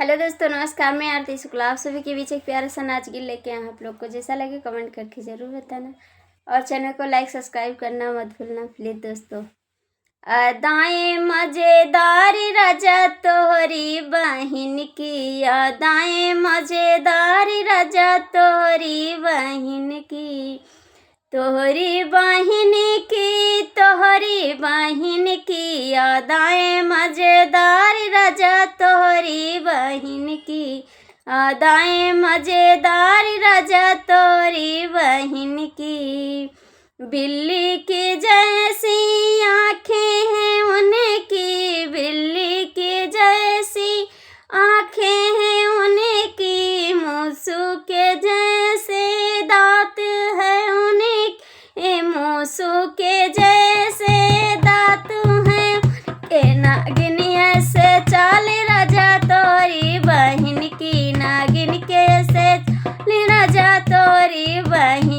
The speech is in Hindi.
हेलो दोस्तों, नमस्कार। मैं आरती शुक्ला आप सभी के बीच एक प्यारा सा नाच गिल लेके आए आप लोग को। जैसा लगे कमेंट करके ज़रूर बताना और चैनल को लाइक सब्सक्राइब करना मत भूलना प्लीज़ दोस्तों। अदाएँ मज़ेदार राजा तोहरी बहिन की, अदाएँ मज़ेदार राजा तोहरी बहिन की, तोहरी बहिन की, तोहरी बहिन की, अदाएँ मज़ेदार राजा तोहरी बहिन की, अदाएँ मज़ेदार राजा तोहरी बहिन की। बिल्ली की जैसी आँखें हैं उनकी, बिल्ली की जैसी आँखें हैं उनकी, मूसू के जैसे दाँत है उनके, मूसू के जैसे दाँत हैं उनके, नागिन ऐसे चाल राजा तोरी बहिन की, नागिन के ऐसे चाल राजा तोरी बहिन